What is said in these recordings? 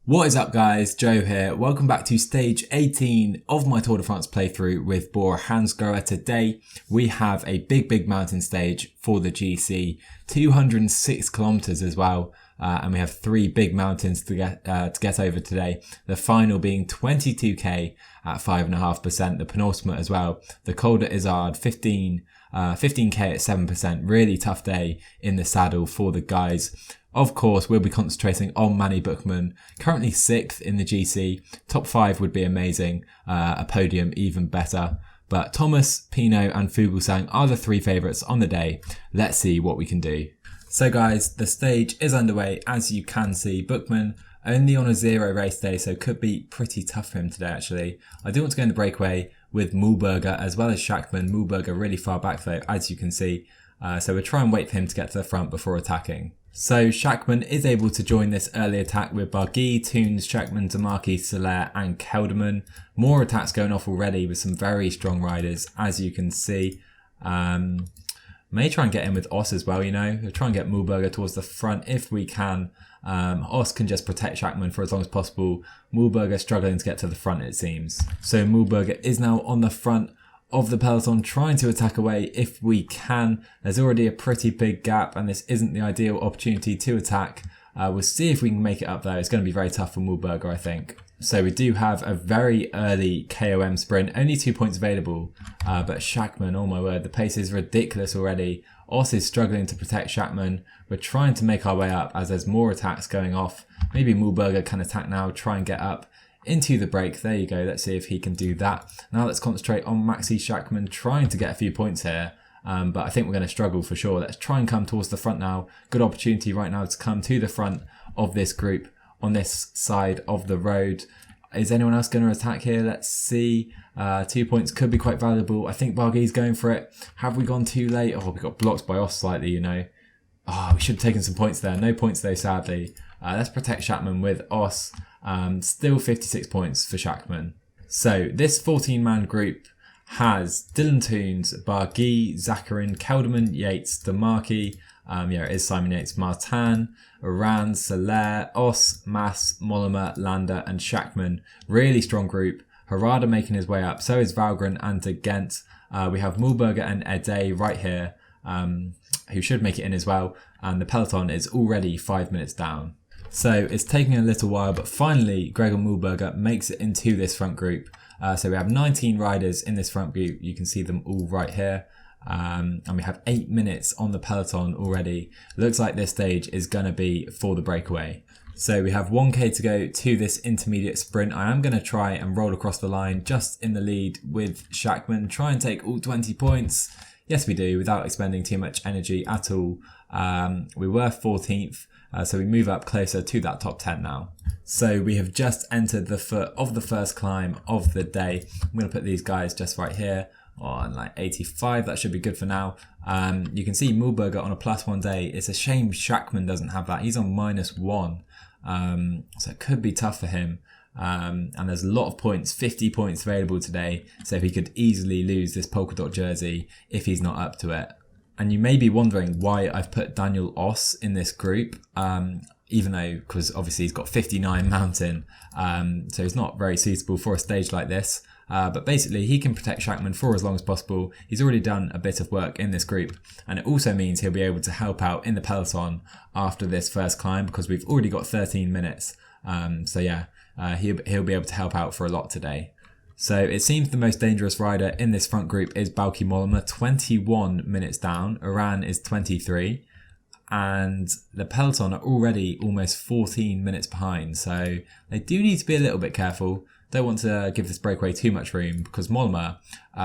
What is up guys, Joe here. Welcome back to stage 18 of my Tour de France playthrough with Bora Hansgrohe. Today we have a big mountain stage for the GC, 206 kilometers as well, and we have three big mountains to get over today. The final being 22k at 5.5%, the penultimate as well, the Col d'Izard 15k at 7%. Really tough day in the saddle for the guys. Of course, we'll be concentrating on Manny Buchmann, currently 6th in the GC. Top 5 would be amazing, a podium even better. But Thomas, Pinot and Fuglsang are the three favourites on the day. Let's see what we can do. So guys, the stage is underway. As you can see, Buchmann only on a 0 race day, so could be pretty tough for him today actually. I do want to go in the breakaway with Mühlberger as well as Schachmann. Mühlberger really far back though, as you can see. So we'll try and wait for him to get to the front before attacking. So Schachmann is able to join this early attack with Barguil, Toons, Schachmann, Demarchi, Soler and Kelderman. More attacks going off already with some very strong riders, as you can see. May try and get in with Os as well, you know. We'll try and get Mühlberger towards the front if we can. Os can just protect Schachmann for as long as possible. Mühlberger struggling to get to the front, it seems. So Mühlberger is now on the front of the peloton, trying to attack away if we can. There's already a pretty big gap and this isn't the ideal opportunity to attack. We'll see if we can make it up though. It's going to be very tough for Mühlberger, I think. So we do have a very early KOM sprint, only 2 points available, but Schachmann, oh my word, the pace is ridiculous already. Os is struggling to protect Schachmann. We're trying to make our way up as there's more attacks going off. Maybe Mühlberger can attack now, try and get up into the break. There you go. Let's see if he can do that. Now let's concentrate on Maxi Schachmann trying to get a few points here. But I think we're going to struggle for sure. Let's try and come towards the front now. Good opportunity right now to come to the front of this group on this side of the road. Is anyone else going to attack here? Let's see. 2 points could be quite valuable. I think Barguil's going for it. Have we gone too late? Oh, we got blocked by Os slightly, you know. Oh, we should have taken some points there. No points though, sadly. Let's protect Schachmann with Os. Still 56 points for Schachmann. So this 14-man group has Dylan Toons, Barguil, Zakarin, Kelderman, Yates, Demarchi, it is Simon Yates, Martin, Oran, Soler, Os, Mas, Mollema, Landa and Schachmann. Really strong group. Harada making his way up, so is Valgren and De Gent. We have Mühlberger and Ede right here, who should make it in as well. And the peloton is already 5 minutes down. So it's taking a little while, but finally Gregor Mühlberger makes it into this front group. So we have 19 riders in this front group. You can see them all right here. And we have 8 minutes on the peloton already. Looks like this stage is going to be for the breakaway. So we have 1k to go to this intermediate sprint. I am going to try and roll across the line just in the lead with Schachmann. Try and take all 20 points. Yes, we do, without expending too much energy at all. We were 14th. So we move up closer to that top 10 now. So we have just entered the foot of the first climb of the day. I'm going to put these guys just right here on like 85. That should be good for now. You can see Mühlberger on a +1 day. It's a shame Schachmann doesn't have that. He's on -1. So it could be tough for him. And there's a lot of points, 50 points available today. So he could easily lose this polka dot jersey if he's not up to it. And you may be wondering why I've put Daniel Os in this group, even though, because obviously he's got 59 mountain, so he's not very suitable for a stage like this. But basically he can protect Schachmann for as long as possible. He's already done a bit of work in this group, and it also means he'll be able to help out in the peloton after this first climb because we've already got 13 minutes. So yeah, he'll be able to help out for a lot today. So it seems the most dangerous rider in this front group is Bauke Mollema, 21 minutes down. Oran is 23. And the peloton are already almost 14 minutes behind. So they do need to be a little bit careful. Don't want to give this breakaway too much room because Mollema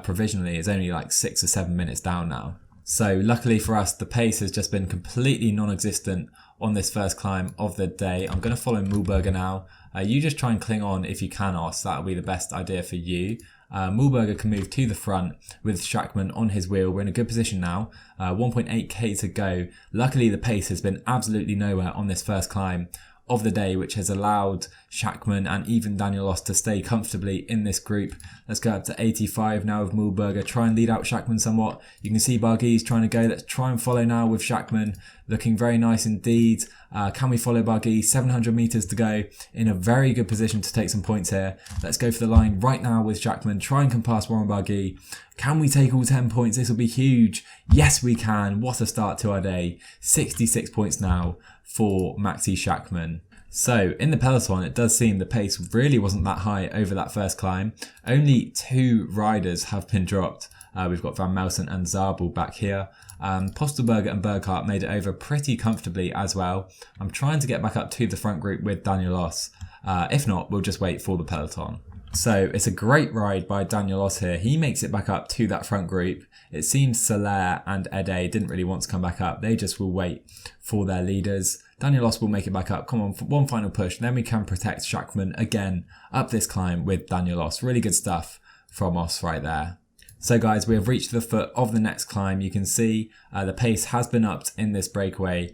provisionally is only like 6 or 7 minutes down now. So luckily for us, the pace has just been completely non-existent on this first climb of the day. I'm going to follow Mühlberger now. You just try and cling on if you can, Os. That'll be the best idea for you. Mühlberger can move to the front with Schachmann on his wheel. We're in a good position now. 1.8k to go. Luckily, the pace has been absolutely nowhere on this first climb of the day, which has allowed Schachmann and even Daniel Oss to stay comfortably in this group. Let's go up to 85 now with Mühlberger, try and lead out Schachmann somewhat. You can see Barguil's trying to go. Let's try and follow now with Schachmann, looking very nice indeed. Can we follow Barguil? 700 meters to go, in a very good position to take some points here. Let's go for the line right now with Schachmann, try and come past Warren Barguil. Can we take all 10 points? This will be huge. Yes, we can. What a start to our day. 66 points now for Maxi Schachmann. So in the peloton, it does seem the pace really wasn't that high over that first climb. Only 2 riders have been dropped. We've got Van Melsen and Zabel back here. Postelberger and Burkhardt made it over pretty comfortably as well. I'm trying to get back up to the front group with Daniel Oss. If not, we'll just wait for the peloton. So it's a great ride by Daniel Oss here. He makes it back up to that front group. It seems Soler and Ede didn't really want to come back up. They just will wait for their leaders. Daniel Oss will make it back up. Come on, for one final push. Then we can protect Schachmann again up this climb with Daniel Oss. Really good stuff from Oss right there. So guys, we have reached the foot of the next climb. You can see the pace has been upped in this breakaway.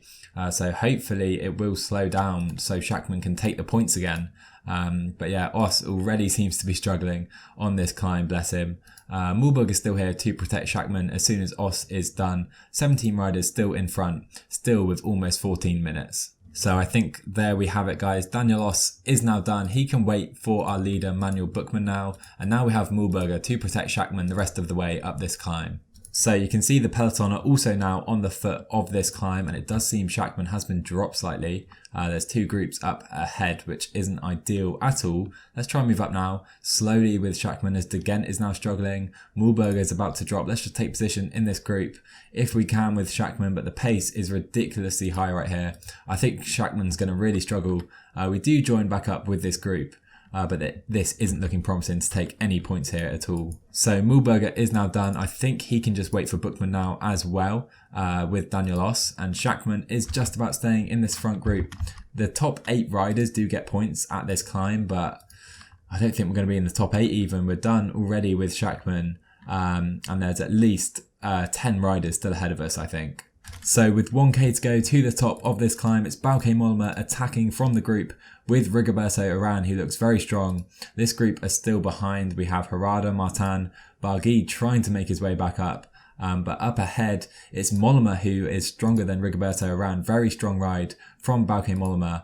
So hopefully it will slow down so Schachmann can take the points again. But yeah, Oss already seems to be struggling on this climb, bless him. Mühlberger is still here to protect Schachmann as soon as Oss is done. 17 riders still in front, still with almost 14 minutes. So I think there we have it, guys. Daniel Oss is now done. He can wait for our leader, Manuel Buchmann now. And now we have Mühlberger to protect Schachmann the rest of the way up this climb. So you can see the peloton are also now on the foot of this climb, and it does seem Schachmann has been dropped slightly. There's 2 groups up ahead, which isn't ideal at all. Let's try and move up now, slowly with Schachmann as De Gent is now struggling. Mühlberger is about to drop. Let's just take position in this group if we can with Schachmann, but the pace is ridiculously high right here. I think Schachmann's going to really struggle. We do join back up with this group. But this isn't looking promising to take any points here at all. So Mühlberger is now done. I think he can just wait for Buchmann now as well with Daniel Oss. And Schachmann is just about staying in this front group. The top 8 riders do get points at this climb, but I don't think we're going to be in the top 8 even. We're done already with Schachmann. And there's at least 10 riders still ahead of us, I think. So with 1k to go to the top of this climb, it's Bauke Mollema attacking from the group with Rigoberto Urán, who looks very strong. This group are still behind. We have Harada, Martin, Barguil trying to make his way back up. But up ahead, it's Mollema who is stronger than Rigoberto Urán. Very strong ride from Bauke Mollema.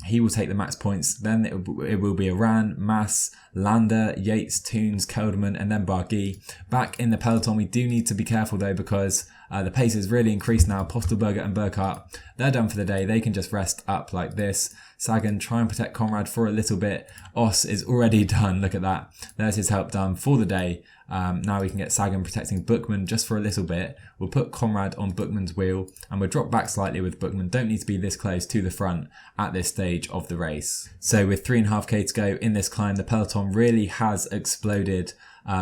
He will take the max points. Then it will be Urán, Mas, Landa, Yates, Toons, Kelderman, and then Barguil. Back in the peloton, we do need to be careful though, because the pace has really increased now. Postelberger and Burkhardt, they're done for the day. They can just rest up like this. Sagan, try and protect Conrad for a little bit. Oss is already done. Look at that. There's his help done for the day. Now we can get Sagan protecting Buchmann just for a little bit. We'll put Conrad on Buchmann's wheel and we'll drop back slightly with Buchmann. Don't need to be this close to the front at this stage of the race. So with 3.5k to go in this climb, the peloton really has exploded.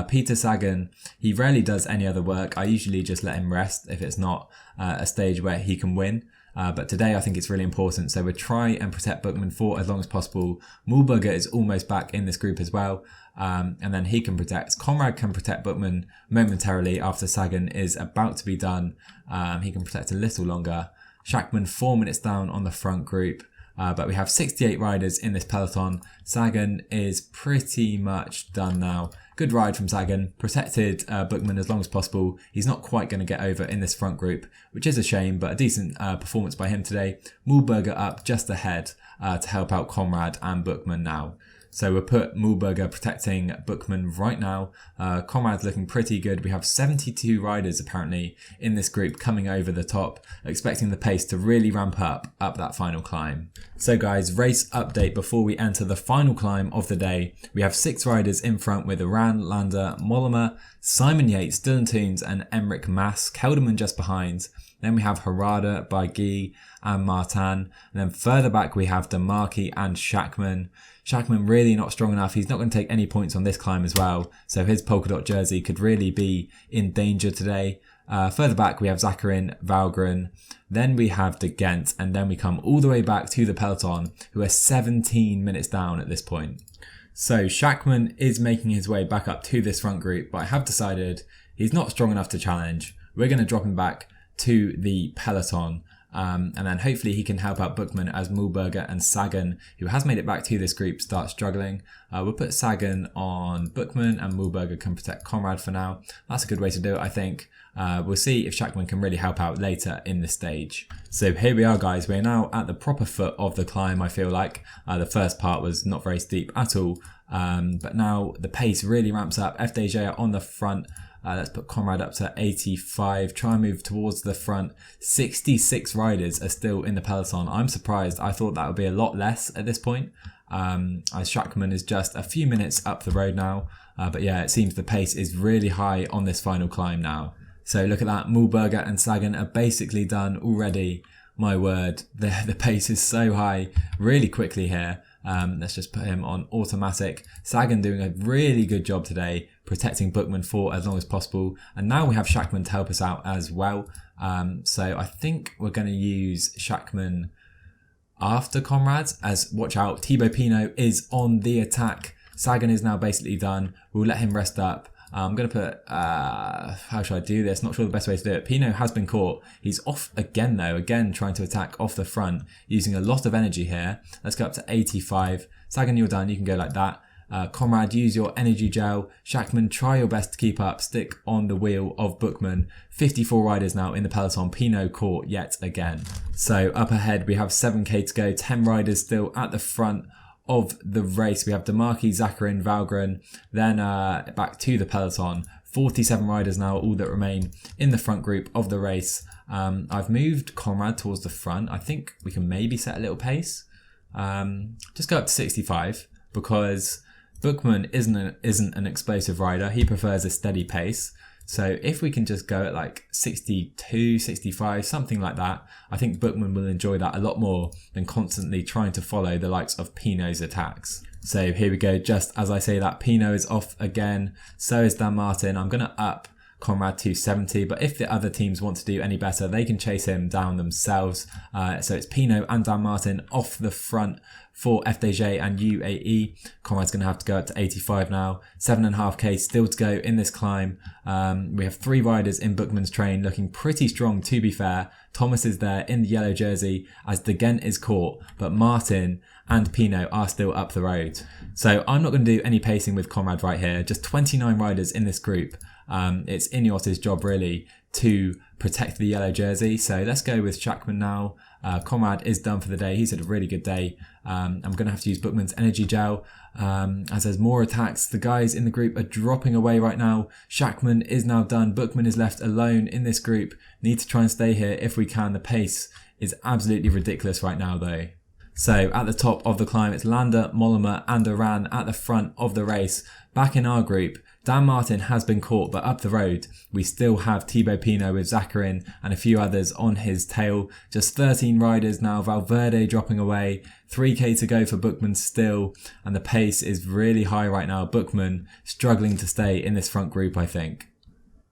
Peter Sagan, he rarely does any other work. I usually just let him rest if it's not a stage where he can win. But today I think it's really important. So we'll try and protect Buchmann for as long as possible. Mühlberger is almost back in this group as well. And then he can protect. Conrad can protect Buchmann momentarily after Sagan is about to be done. He can protect a little longer. Schachmann 4 minutes down on the front group. But we have 68 riders in this peloton. Sagan is pretty much done now. Good ride from Sagan. Protected Buchmann as long as possible. He's not quite going to get over in this front group, which is a shame, but a decent performance by him today. Mühlberger up just ahead to help out Conrad and Buchmann now. So we'll put Mühlberger protecting Buchmann right now. Conrad's looking pretty good. We have 72 riders apparently in this group coming over the top, expecting the pace to really ramp up that final climb. So guys, race update before we enter the final climb of the day. We have 6 riders in front with Urán, Landa, Mollema, Simon Yates, Dylan Toons and Enric Mas. Kelderman just behind. Then we have Harada, Barguil and Martin. And then further back we have Demarchi and Schachmann. Schachmann really not strong enough. He's not going to take any points on this climb as well. So his polka dot jersey could really be in danger today. Further back we have Zakarin, Valgren. Then we have De Gent. And then we come all the way back to the peloton, who are 17 minutes down at this point. So Schachmann is making his way back up to this front group, but I have decided he's not strong enough to challenge. We're going to drop him back to the peloton. And then hopefully he can help out Buchmann as Mühlberger and Sagan, who has made it back to this group, start struggling. We'll put Sagan on Buchmann and Mühlberger can protect Conrad for now. That's a good way to do it, I think. We'll see if Schachmann can really help out later in the stage. So here we are, guys. We're now at the proper foot of the climb, I feel like. The first part was not very steep at all. But now the pace really ramps up. FDJ on the front. Let's put Conrad up to 85. Try and move towards the front. 66 riders are still in the peloton. I'm surprised. I thought that would be a lot less at this point. As Schachmann is just a few minutes up the road now. But yeah, it seems the pace is really high on this final climb now. So look at that. Mühlberger and Sagan are basically done already. My word, the pace is so high really quickly here. Let's just put him on automatic. Sagan doing a really good job today, protecting Buchmann for as long as possible. And now we have Schachmann to help us out as well. So I think we're going to use Schachmann after Conrad, as watch out, Thibaut Pinot is on the attack. Sagan is now basically done. We'll let him rest up. I'm going to put, how should I do this? Not sure the best way to do it. Pinot has been caught. He's off again though, again trying to attack off the front, using a lot of energy here. Let's go up to 85. Sagan, you're done. You can go like that. Conrad, use your energy gel. Schachmann, try your best to keep up. Stick on the wheel of Buchmann. 54 riders now in the peloton. Pinot caught yet again. So up ahead, we have 7k to go. 10 riders still at the front of the race. We have Demarchi, Zakarin, Valgren, then back to the peloton. 47 riders now, all that remain in the front group of the race. I've moved Conrad towards the front. I think we can maybe set a little pace. Just go up to 65 because Buchmann isn't an explosive rider. He prefers a steady pace. So if we can just go at like 62, 65, something like that, I think Buchmann will enjoy that a lot more than constantly trying to follow the likes of Pinot's attacks. So here we go. Just as I say that, Pinot is off again. So is Dan Martin. I'm going to up Conrad to 70, but if the other teams want to do any better, they can chase him down themselves. So it's Pinot and Dan Martin off the front for FDJ and UAE. Conrad's going to have to go up to 85 now. 7.5k still to go in this climb. We have 3 riders in Buchmann's train, looking pretty strong to be fair. Thomas is there in the yellow jersey as De Gent is caught, but Martin and Pinot are still up the road. So I'm not going to do any pacing with Conrad right here. Just 29 riders in this group. It's Ineos's job really to protect the yellow jersey. So let's go with Schachmann now. Conrad is done for the day. He's had a really good day. I'm going to have to use Buchmann's energy gel. As there's more attacks, the guys in the group are dropping away right now. Schachmann is now done. Buchmann is left alone in this group. Need to try and stay here if we can. The pace is absolutely ridiculous right now though. So at the top of the climb, it's Landa, Mollema and Iran at the front of the race. Back in our group, Dan Martin has been caught, but up the road, we still have Thibaut Pinot with Zakarin and a few others on his tail. Just 13 riders now, Valverde dropping away, 3k to go for Buchmann still, and the pace is really high right now. Buchmann struggling to stay in this front group, I think.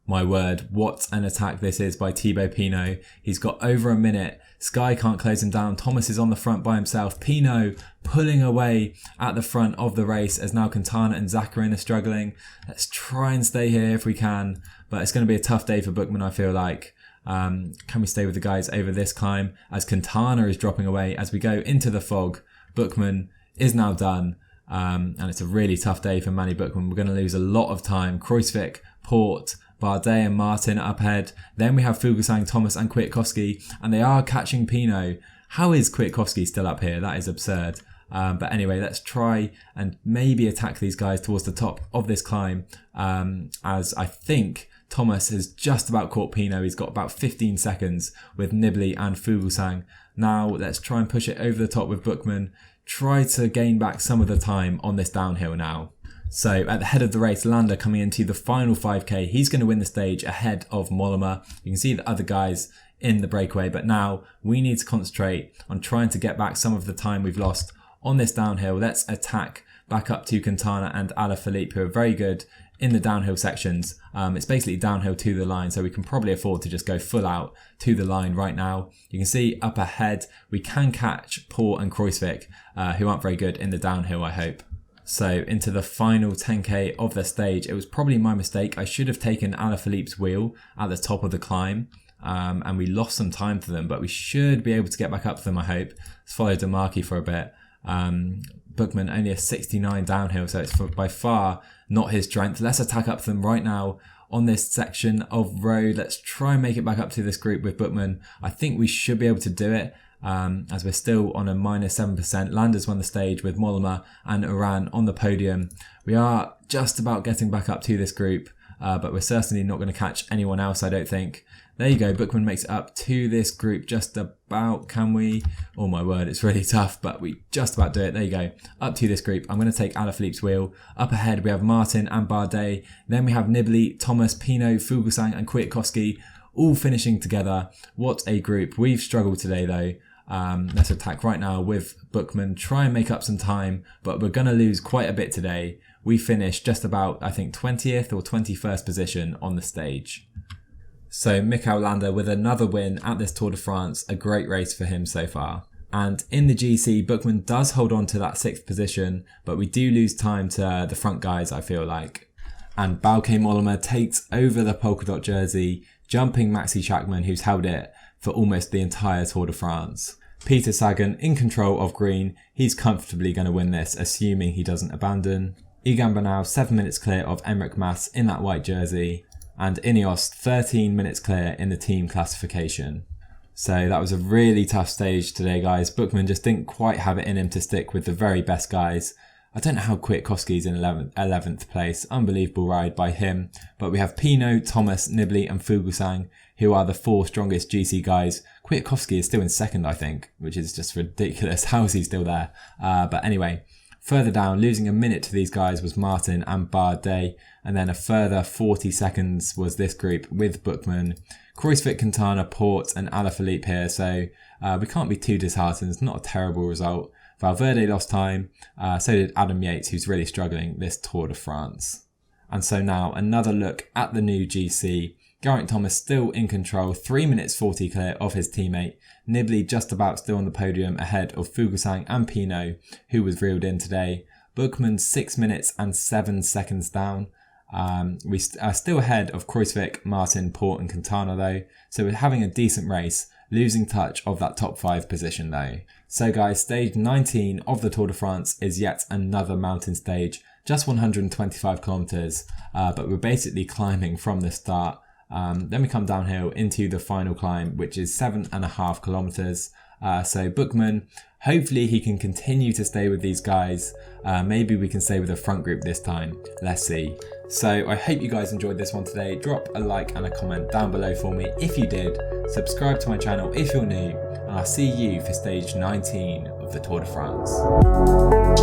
My word, what an attack this is by Thibaut Pinot. He's got over a minute. Sky can't close him down. Thomas is on the front by himself. Pinot pulling away at the front of the race as now Quintana and Zakarin are struggling. Let's try and stay here if we can, but it's going to be a tough day for Buchmann, I feel like. Can we stay with the guys over this climb as Quintana is dropping away as we go into the fog? Buchmann is now done, and it's a really tough day for Manny Buchmann. We're going to lose a lot of time. Kruijswijk, Port, Bardet and Martin up ahead. Then we have Fuglsang, Thomas and Kwiatkowski, and they are catching Pinot. How is Kwiatkowski still up here? That is absurd. But anyway, let's try and maybe attack these guys towards the top of this climb, as I think Thomas has just about caught Pinot. He's got about 15 seconds with Nibali and Fuglsang. Now let's try and push it over the top with Buchmann. Try to gain back some of the time on this downhill now. So at the head of the race, Landa coming into the final 5k. He's going to win the stage ahead of Mollema. You can see the other guys in the breakaway, but now we need to concentrate on trying to get back some of the time we've lost on this downhill. Let's attack back up to Quintana and Alaphilippe, who are very good in the downhill sections. It's basically downhill to the line, so we can probably afford to just go full out to the line right now. You can see up ahead, we can catch Port and Kruijswijk, who aren't very good in the downhill, I hope. So into the final 10k of the stage. It was probably my mistake. I should have taken Alaphilippe's wheel at the top of the climb. and we lost some time to them, but we should be able to get back up to them, I hope. Let's follow Demarchi for a bit. Buchmann only a 69 downhill, so it's by far not his strength. Let's attack up to them right now on this section of road. Let's try and make it back up to this group with Buchmann. I think we should be able to do it, as we're still on a -7%. Landers won the stage with Mollema and Embrun on the podium. We are just about getting back up to this group, but we're certainly not going to catch anyone else, I don't think. There you go, Buchmann makes it up to this group just about, can we? Oh my word, it's really tough, but we just about do it. There you go, up to this group. I'm going to take Alaphilippe's wheel. Up ahead we have Martin and Bardet. Then we have Nibali, Thomas, Pinot, Fuglsang and Kwiatkowski all finishing together. What a group. We've struggled today though. Let's attack right now with Buchmann, try and make up some time, but we're going to lose quite a bit today. We finished just about, I think, 20th or 21st position on the stage. So Michael Landa with another win at this Tour de France, a great race for him so far. And in the GC, Buchmann does hold on to that 6th position, but we do lose time to the front guys, I feel like. And Bauke Mollema takes over the polka dot jersey, jumping Maxi Schachmann, who's held it for almost the entire Tour de France. Peter Sagan in control of green, he's comfortably going to win this, assuming he doesn't abandon. Egan Bernal 7 minutes clear of Enric Mas in that white jersey. And Ineos 13 minutes clear in the team classification. So that was a really tough stage today, guys. Buchmann just didn't quite have it in him to stick with the very best guys. I don't know how Kwiatkowski's in 11th place. Unbelievable ride by him. But we have Pinot, Thomas, Nibali and Fuglsang, who are the 4 strongest GC guys. Kwiatkowski is still in 2nd, I think, which is just ridiculous. How is he still there? But anyway, further down, losing a minute to these guys was Martin and Bardet. And then a further 40 seconds was this group with Buchmann, Kruijswijk, Quintana, Port and Alaphilippe here. So we can't be too disheartened. It's not a terrible result. Valverde lost time. So did Adam Yates, who's really struggling this Tour de France. And so now another look at the new GC. Geraint Thomas still in control, 3 minutes 40 clear of his teammate. Nibali just about still on the podium ahead of Fuglsang and Pinot, who was reeled in today. Buchmann 6 minutes and 7 seconds down. We are still ahead of Kruijswijk, Martin, Port and Quintana though, so we're having a decent race, losing touch of that top 5 position though. So guys, stage 19 of the Tour de France is yet another mountain stage, just 125 kilometers, but we're basically climbing from the start. Then we come downhill into the final climb, which is 7.5 kilometers. So Buchmann, hopefully he can continue to stay with these guys. Maybe we can stay with the front group this time. Let's see. So I hope you guys enjoyed this one today. Drop a like and a comment down below for me if you did. Subscribe to my channel if you're new. And I'll see you for stage 19 of the Tour de France.